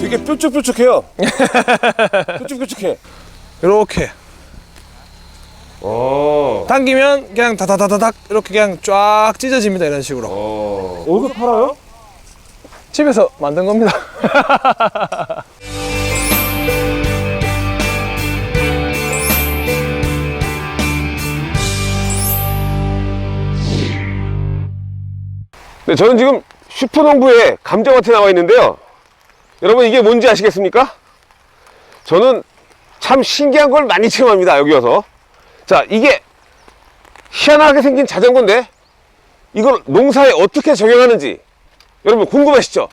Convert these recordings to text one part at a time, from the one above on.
되게 뾰족뾰족해요. 뾰족뾰족해. 이렇게 당기면 그냥 다다다다닥 이렇게 그냥 쫙 찢어집니다. 이런 식으로. 어디서 팔아요? 집에서 만든 겁니다. 네, 저는 지금 슈퍼농부의 감자밭에 나와 있는데요. 여러분 이게 뭔지 아시겠습니까? 저는 참 신기한 걸 많이 체험합니다. 여기 와서. 자, 이게 희한하게 생긴 자전거인데 이걸 농사에 어떻게 적용하는지 여러분 궁금하시죠?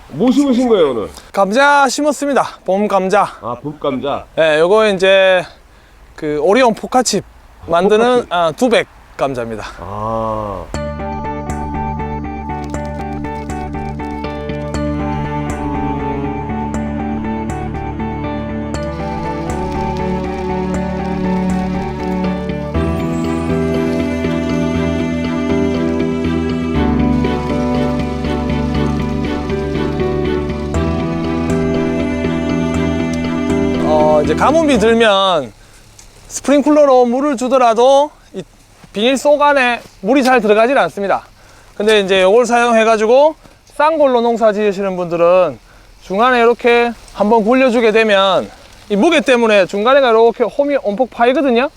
뭐 심으신 거예요 오늘? 감자 심었습니다. 봄 감자. 아, 봄감자. 네, 요거 이제 그 오리온 포카칩 만드는 두백 감자입니다. 아. 이제 가뭄이 들면 스프링클러로 물을 주더라도 이 비닐 속 안에 물이 잘 들어가질 않습니다. 근데 이제 이걸 사용해 가지고 싼 걸로 농사 지으시는 분들은 중간에 이렇게 한번 굴려주게 되면 이 무게 때문에 중간에가 이렇게 홈이 엄폭 파이거든요.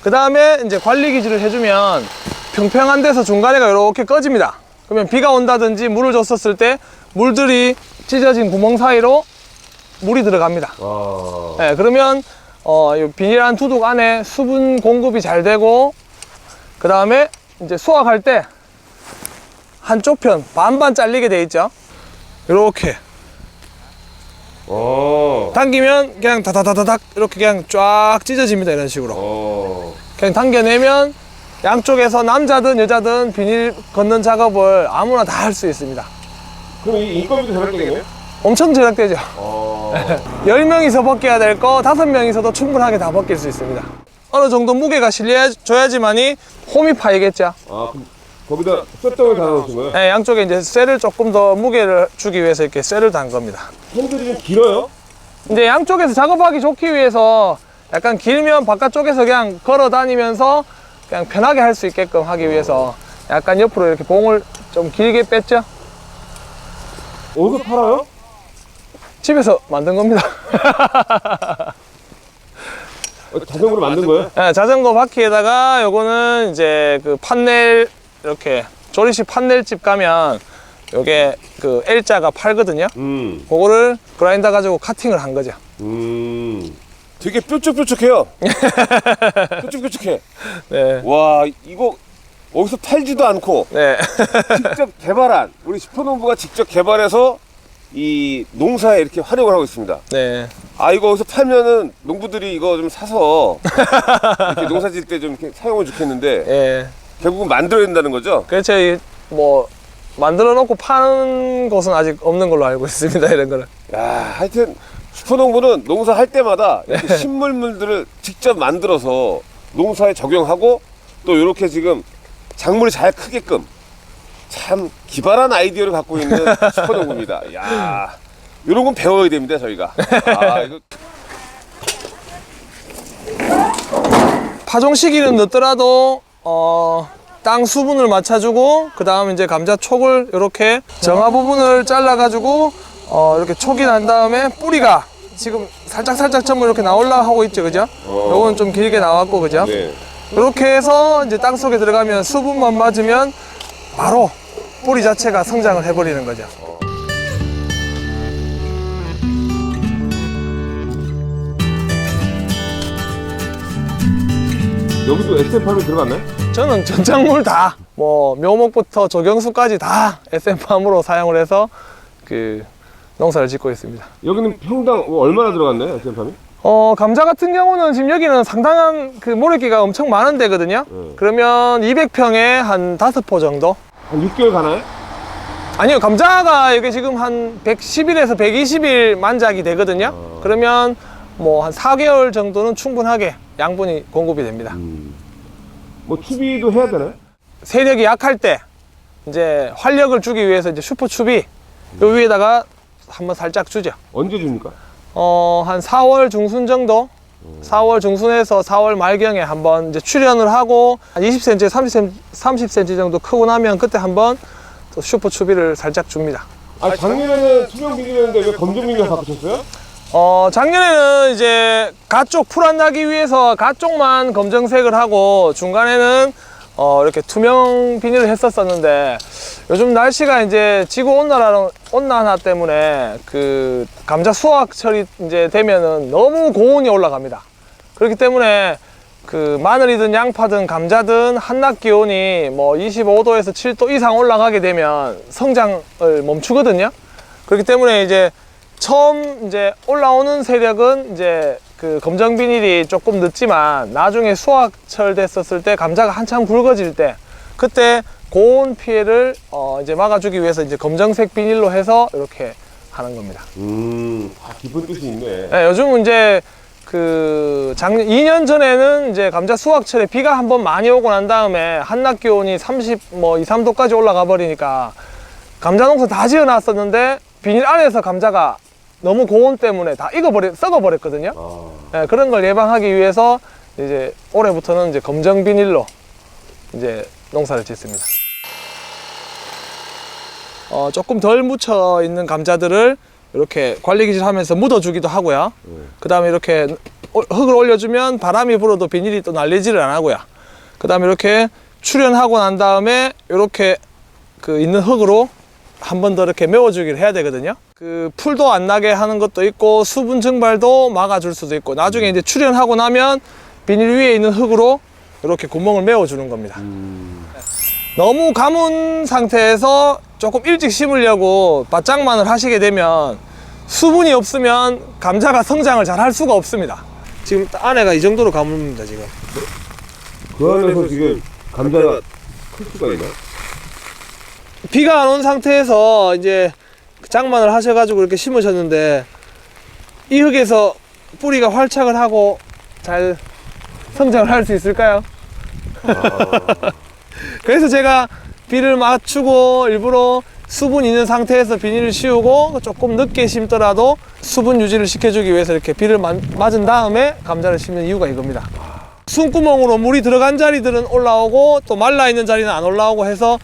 그 다음에 이제 관리 기질을 해주면 평평한 데서 중간에가 이렇게 꺼집니다. 그러면 비가 온다든지 물을 줬었을 때 물들이 찢어진 구멍 사이로 물이 들어갑니다. 네, 그러면 이 비닐한 두둑 안에 수분 공급이 잘 되고, 그 다음에 이제 수확할 때 한쪽 편 반반 잘리게 돼 있죠. 이렇게 당기면 그냥 다다다다닥 이렇게 그냥 쫙 찢어집니다. 이런 식으로 그냥 당겨내면 양쪽에서 남자든 여자든 비닐 걷는 작업을 아무나 다 할 수 있습니다. 그럼 이 인건비도 절약되겠네요? 엄청 절약되죠. 10명이서 벗겨야 될 거 5명이서도 충분하게 다 벗길 수 있습니다. 어느 정도 무게가 실려줘야지만이 홈이 파이겠죠. 아, 그럼 거기다 쇳덩을 달아놓으신 거예요? 네, 양쪽에 이제 쇠를 조금 더 무게를 주기 위해서 이렇게 쇠를 단 겁니다. 손들이 좀 길어요? 이제 양쪽에서 작업하기 좋기 위해서 약간 길면 바깥쪽에서 그냥 걸어 다니면서 그냥 편하게 할 수 있게끔 하기 위해서 약간 옆으로 이렇게 봉을 좀 길게 뺐죠. 어디서 팔아요? 집에서 만든 겁니다. 자전거로 만든 거예요? 네, 자전거 바퀴에다가 요거는 이제 그 판넬, 이렇게 조립식 판넬집 가면 요게 그 L자가 팔거든요. 그거를 그라인더 가지고 카팅을 한 거죠. 되게 뾰족뾰족해요. 뾰족뾰족해. 네. 와, 이거 어디서 팔지도 않고 네. 직접 개발한, 우리 슈퍼농부가 직접 개발해서 이 농사에 이렇게 활용을 하고 있습니다. 네. 아, 이거 어디서 팔면은 농부들이 이거 좀 사서 이렇게 농사 지을 때 좀 이렇게 사용을 좋겠는데 예. 결국은 만들어야 된다는 거죠? 그렇죠. 뭐 만들어 놓고 파는 곳은 아직 없는 걸로 알고 있습니다. 이런 거는. 야, 하여튼 슈퍼농부는 농사할 때마다 이렇게 신물들을 직접 만들어서 농사에 적용하고 또 이렇게 지금 작물이 잘 크게끔 참 기발한 아이디어를 갖고 있는 슈퍼농부입니다. 야, 이런 건 배워야 됩니다, 저희가. 아, 이거 파종 시기는 늦더라도 땅 수분을 맞춰주고, 그 다음 이제 감자 촉을 이렇게 정화 부분을 잘라 가지고 이렇게 촉이 난 다음에 뿌리가 지금 살짝 전부 이렇게 나올라 하고 있죠, 그죠? 요건 좀 길게 나왔고, 그죠? 네. 이렇게 해서 이제 땅 속에 들어가면 수분만 맞으면 바로 뿌리 자체가 성장을 해버리는 거죠. 여기도 SM8이 들어갔나요? 저는 전작물 다, 뭐 묘목부터 조경수까지 다 SM팜으로 사용을 해서 그 농사를 짓고 있습니다. 여기는 평당 얼마나 들어갔나요, SM8이? 감자 같은 경우는 지금 여기는 상당한 그 모래기가 엄청 많은 데거든요. 그러면 200평에 한 5포 정도? 한 6개월 가나요? 아니요, 감자가 이게 지금 한 110일에서 120일 만작이 되거든요. 그러면 뭐 한 4개월 정도는 충분하게 양분이 공급이 됩니다. 뭐 추비도 해야 되나요? 세력이 약할 때 이제 활력을 주기 위해서 이제 슈퍼 추비 요 위에다가 한번 살짝 주죠. 언제 줍니까? 한 4월 중순 정도? 4월 중순에서 4월 말경에 한번 이제 출현을 하고 한 20cm, 30cm 정도 크고 나면 그때 한번 또 슈퍼 추비를 살짝 줍니다. 아, 작년에는 투명 비닐이었는데 왜 검정 비닐로 바꾸셨어요? 작년에는 이제 가쪽 풀 안 나기 위해서 가쪽만 검정색을 하고 중간에는 이렇게 투명 비닐을 했었었는데 요즘 날씨가 이제 지구 온난화 때문에 그 감자 수확철이 이제 되면은 너무 고온이 올라갑니다. 그렇기 때문에 그 마늘이든 양파든 감자든 한낮 기온이 뭐 25도에서 7도 이상 올라가게 되면 성장을 멈추거든요. 그렇기 때문에 이제 처음 이제 올라오는 세력은 이제 그 검정 비닐이 조금 늦지만 나중에 수확철 됐었을 때 감자가 한참 굵어질 때 그때 고온 피해를 이제 막아주기 위해서 이제 검정색 비닐로 해서 이렇게 하는 겁니다. 깊은 뜻이 있네. 네, 요즘은 이제 그 작년 2년 전에는 이제 감자 수확철에 비가 한번 많이 오고 난 다음에 한낮 기온이 30, 뭐 2, 3도까지 올라가 버리니까 감자 농사 다 지어 놨었는데 비닐 안에서 감자가 너무 고온 때문에 다 썩어 버렸거든요. 네, 그런 걸 예방하기 위해서 이제 올해부터는 이제 검정 비닐로 이제 농사를 짓습니다. 조금 덜 묻혀 있는 감자들을 이렇게 관리기질 하면서 묻어주기도 하고요. 그 다음에 이렇게 흙을 올려주면 바람이 불어도 비닐이 또 날리지를 안 하고요. 그 다음에 이렇게 출현하고 난 다음에 이렇게 그 있는 흙으로 한 번 더 이렇게 메워주기를 해야 되거든요. 그 풀도 안 나게 하는 것도 있고 수분 증발도 막아줄 수도 있고 나중에 이제 출현하고 나면 비닐 위에 있는 흙으로 이렇게 구멍을 메워주는 겁니다. 너무 가문 상태에서 조금 일찍 심으려고 바짝만을 하시게 되면 수분이 없으면 감자가 성장을 잘 할 수가 없습니다. 지금 안에가 이 정도로 가물입니다. 지금 그 안에서 지금 감자가 클 수가 있나? 비가 안 온 상태에서 이제 장만을 하셔가지고 이렇게 심으셨는데 이 흙에서 뿌리가 활착을 하고 잘 성장을 할 수 있을까요? 그래서 제가 비를 맞추고 일부러 수분 있는 상태에서 비닐을 씌우고 조금 늦게 심더라도 수분 유지를 시켜주기 위해서 이렇게 비를 맞은 다음에 감자를 심는 이유가 이겁니다. 숨구멍으로 물이 들어간 자리들은 올라오고 또 말라있는 자리는 안 올라오고 해서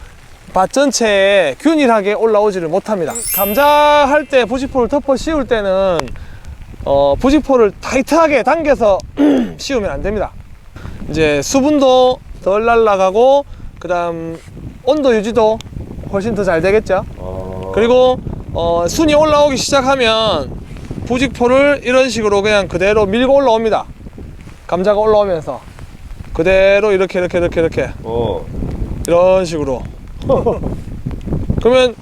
밭 전체에 균일하게 올라오지를 못합니다. 감자 할 때 부직포를 덮어 씌울 때는 부직포를 타이트하게 당겨서 씌우면 안 됩니다. 이제 수분도 덜 날아가고 그 다음 온도 유지도 훨씬 더 잘 되겠죠. 그리고 순이 올라오기 시작하면 부직포를 이런 식으로 그냥 그대로 밀고 올라옵니다. 감자가 올라오면서 그대로 이렇게 이런 식으로 그러면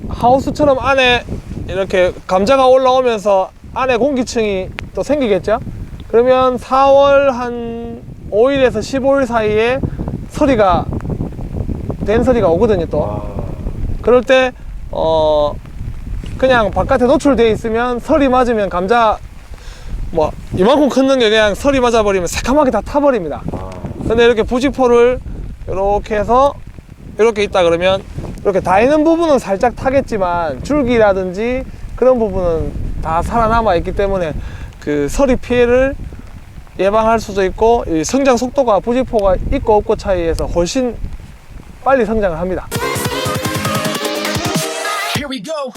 하우스처럼 안에 이렇게 감자가 올라오면서 안에 공기층이 또 생기겠죠. 그러면 4월 한 5일에서 15일 사이에 된 서리가 오거든요. 또 그럴 때 그냥 바깥에 노출되어 있으면 서리 맞으면 감자 뭐 이만큼 컸는 게 그냥 서리 맞아 버리면 새카맣게 다 타버립니다. 근데 이렇게 부직포를 이렇게 해서 이렇게 있다 그러면 이렇게 다 있는 부분은 살짝 타겠지만 줄기라든지 그런 부분은 다 살아남아 있기 때문에 그 서리 피해를 예방할 수도 있고 이 성장 속도가 부직포가 있고 없고 차이에서 훨씬 빨리 성장을 합니다. Here we go.